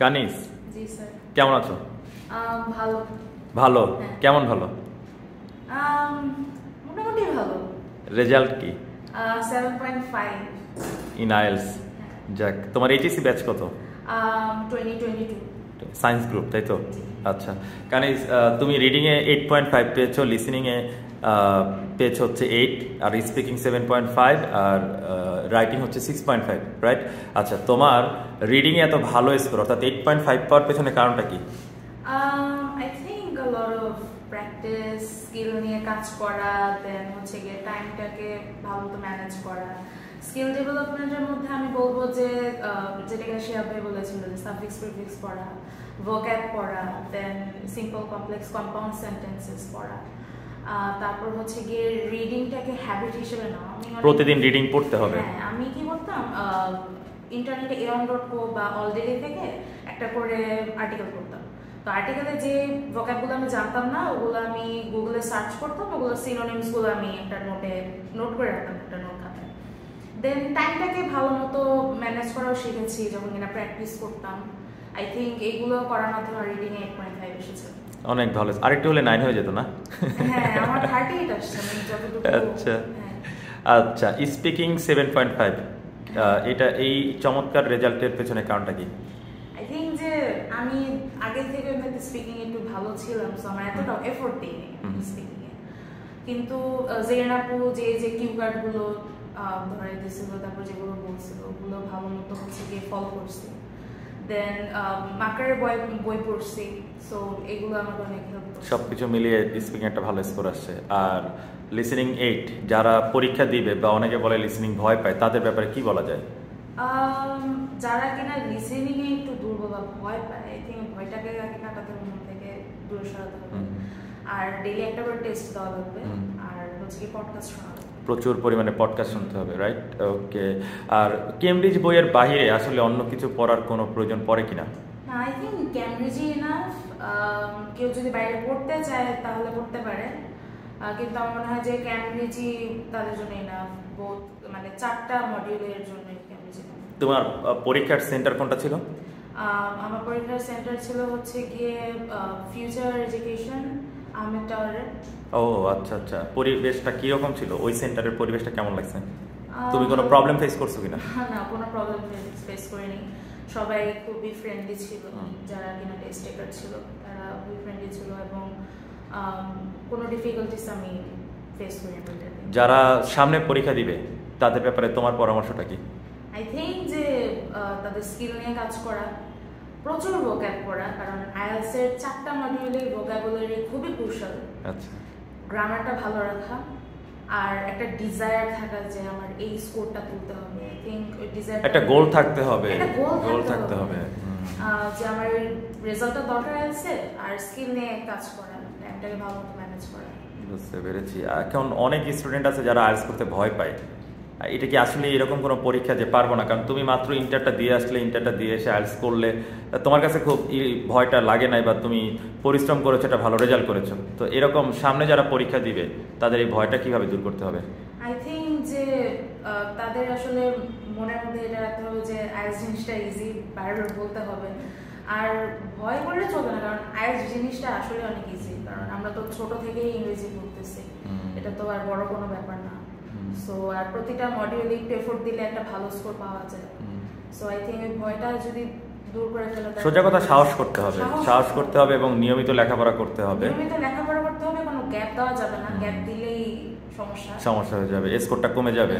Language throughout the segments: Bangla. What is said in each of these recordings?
কানিস, জি স্যার। কেমন আছো? ভালো। ভালো? কেমন ভালো? মোটামুটি ভালো। রেজাল্ট কি? 7.5 ইন আইএলস। যাক, তোমার এইচএসসি ব্যাচ কত? 2022 সায়েন্স গ্রুপ, তাই তো? আচ্ছা কানিস, তুমি রিডিংয়ে 8.5 পেয়েছো, লিসেনিংয়ে পেয়েছো হচ্ছে 8, আর স্পিকিং 7.5, আর রাইটিং হচ্ছে 6.5, রাইট? আচ্ছা, তোমার রিডিংয়ে এত ভালো স্কোর অর্থাৎ 8.5 পাওয়ার পেছনে কারণটা কি? I think a lot of practice, skill নিয়ে কাজ করা, দেন হচ্ছে গিয়ে টাইমটাকে ভালো মতো ম্যানেজ করা। স্কিল ডেভেলপমেন্টের মধ্যে আমি বলবো যে যেটাকে শিয়া ভাই বলেছিল যে সাফিক্স প্রিফিক্স পড়া, ভোক্যাব পড়া, দেন সিম্পল কমপ্লেক্স কম্পাউন্ড সেন্টেন্সেস পড়া, তারপর হচ্ছে গিয়ে রিডিংটাকে হ্যাবিট হিসেবে নাও। প্রতিদিন রিডিং পড়তে হবে। হ্যাঁ, আমি কি করতাম, ইন্টারনেটে aon.co বা অলডেলি থেকে একটা করে আর্টিকেল পড়তাম। তো আর্টিকেলে যে ভোক্যাবগুলো আমি জানতাম না ওগুলো আমি গুগলে সার্চ করতাম, ওগুলো সিনোনিমসগুলো আমি একটা নোট করে রাখতাম একটা নোট খাতায়। দেন টাইমটাকে ভালো মতো ম্যানেজ করাও শিখেছি যখন কিনা প্র্যাকটিস করতাম। আই থিঙ্ক এইগুলো করার মাধ্যমে রিডিং এ 8.5 এসেছে। অনেক ভালো। আরেকটু হলে 9 হয়ে যেত না? হ্যাঁ, আমার 38 আসছে আমি যতটুকু। আচ্ছা আচ্ছা, স্পিকিং 7.5, এটা এই চমৎকার রেজাল্টের পেছনে কারণটা কি? আই থিঙ্ক যে আমি আগে থেকে এমনিতে স্পিকিং একটু ভালো ছিলাম, সো আমার এতটা এফোর্ট দিইনি স্পিকিং এ। কিন্তু জেনাপু যে কিউ কার্ডগুলো ধরে দিয়েছিল, তারপর যেগুলো বলছিল ওগুলো ভালো মতো হচ্ছে গিয়ে ফলো করছি। দেন মাকারের বই পড়ছি, সো এগুলো আমাকে অনেক হেল্প করছে। সবকিছু মিলিয়ে স্পিকিং একটা ভালো স্কোর আসছে। আর লিসেনিং 8, যারা পরীক্ষা দিবে বা অনেকে বলে লিসেনিং ভয় পায়, তাদের ব্যাপারে কি বলা যায়? যারা কিনা লিসেনিং এ একটু দুর্বল বা ভয় পায়, আই থিঙ্ক ভয়টাকে কাটাতে মন থেকে দূরে সরাতে হবে। আর ডেইলি একটা করে টেস্ট দেওয়া লাগবে, আর হচ্ছে কি পডকাস্ট শোনা লাগবে, প্রচুর পরিমাণে পডকাস্ট শুনতে হবে, রাইট? ওকে। আর কেমব্রিজ বইয়ের বাইরে আসলে অন্য কিছু পড়ার কোনো প্রয়োজন পড়ে কিনা? আই থিঙ্ক কেমব্রিজই এনাফ। কেউ যদি বাইরে পড়তে চায় তাহলে পড়তে পারে, কিন্তু আমার মনে হয় যে কেমব্রিজই তাদের জন্য এনাফ। বোথ মানে 4টা মডিউলের জন্য কেমব্রিজ। তোমার পরীক্ষার সেন্টার কোনটা ছিল? আমার পরীক্ষার সেন্টার ছিল হচ্ছে গিয়ে ফিউচার এডুকেশন, আহমেদ টাওয়ারে। ও আচ্ছা আচ্ছা, পরিবেশটা কিরকম ছিল? ওই সেন্টারের পরিবেশটা কেমন লাগছে? তুমি কোনো প্রবলেম ফেস করছো কিনা? না, কোনো প্রবলেম ফেস করিনি। সবাই খুবই ফ্রেন্ডলি ছিল, যারা কিনা টেস্ট টেকার ছিল তারা খুবই ফ্রেন্ডলি ছিল, এবং কোনো ডিফিকাল্টিস আমি ফেস করিনি। যারা সামনে পরীক্ষা দিবে তাদের ব্যাপারে তোমার পরামর্শটা কি? আই থিঙ্ক যে তাদের স্কিল নিয়ে কাজ করা, প্রচুর ভোক্যাব পড়া, কারণ আইএলটিএস এর 4টা মডিউলে ভোক্যাবুলারি খুবই ক্রুশাল। আচ্ছা, গ্রামারটা ভালো রাখা, আর একটা ডিজায়ার থাকা যে আমার এই স্কোরটা তুলতে হবে। আই থিঙ্ক ওই ডিজায়ার, একটা গোল থাকতে হবে, একটা গোল থাকতে হবে যে আমার রেজাল্টটা দরকার আছে, আর স্কিল নিয়ে কাজ করা, টাইমটাকে ভালো মতো ম্যানেজ করা। বুঝতে পেরেছি। এখন অনেক স্টুডেন্ট আছে যারা আইএলটিএস করতে ভয় পায়। এটা কি আসলে এরকম কোনো পরীক্ষা যে পারবো না? কারণ তুমি মাত্র ইন্টারটা দিয়ে আসলে, ইন্টারটা দিয়ে এসে আইএলটিএস করলে তোমার কাছে খুব ভয়টা লাগে নাই, বা তুমি পরিশ্রম করেছো, একটা ভালো রেজাল্ট করেছো। তো এরকম সামনে যারা পরীক্ষা দিবে তাদের এই ভয়টা কিভাবে দূর করতে হবে? আই থিঙ্ক যে তাদের আসলে মনের মধ্যে এটা রাখতে হবে যে আইএলটিএস জিনিসটা ইজি, বারবার বলতে হবে। আর ভয় করলে চলবে না, কারণ আইএলটিএস জিনিসটা আসলে অনেক ইজি, কারণ আমরা তো ছোট থেকেই ইংরেজি বলতেছি, এটা তো আর বড় কোনো ব্যাপার না। সো আর প্রতিটা মডিউলে একটু এফোর্ট দিলে একটা ভালো স্কোর পাওয়া যায়। সো আই থিঙ্ক এই ভয়টা যদি দূর করে ফেলা যায়, সোজা কথা সাহস করতে হবে, সাহস করতে হবে এবং নিয়মিত লেখাপড়া করতে হবে। নিয়মিত লেখাপড়া করতে হবে, কোনো গ্যাপ দেওয়া যাবে না, গ্যাপ দিলেই সমস্যা হয়ে যাবে, স্কোরটা কমে যাবে।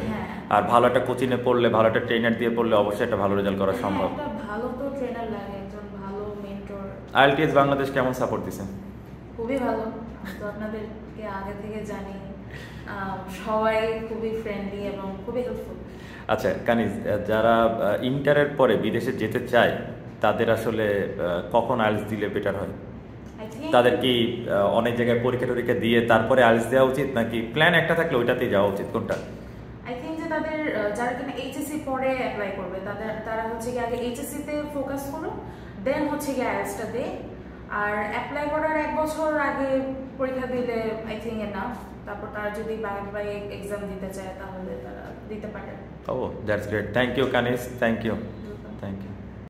আর ভালো একটা কোচিংয়ে পড়লে, ভালো একটা ট্রেনার দিয়ে পড়লে অবশ্যই একটা ভালো রেজাল্ট করা সম্ভব। একটা ভালো তো ট্রেনার লাগে, একজন ভালো মেন্টর। আইএলটিএস বাংলাদেশ কেমন সাপোর্ট দিছে? খুবই ভালো, তো আপনাদেরকে আগে থেকে জানি, সবাই খুবই ফ্রেন্ডলি এবং খুবই হেল্পফুল। আচ্ছা কানিজ, যারা ইন্টারের পরে বিদেশে যেতে চায় তাদের আসলে কখন আইএলটিএস দিলে বেটার হয়? তাদের কি অনেক জায়গায় পরীক্ষা দিয়ে তারপরে আইএলটিএস দেওয়া উচিত, নাকি প্ল্যান একটা থাকলে ওইটাতেই যাওয়া উচিত, কোনটা? আই থিঙ্ক যে তাদের যারা কিনা এইচএসসি পরে অ্যাপ্লাই করবে তারা হচ্ছে কি আগে এইচএসসি তে ফোকাস করো, দেন হচ্ছে কি আইএলটিএসটা দে। আর অ্যাপ্লাই করার 1 বছর আগে পরীক্ষা দিলে আই থিঙ্ক এনাফ। তারপর তারা যদি বাই এক্সাম দিতে চায় তাহলে তারা দিতে পারে। Oh that's great. Thank you Kaniz, thank you.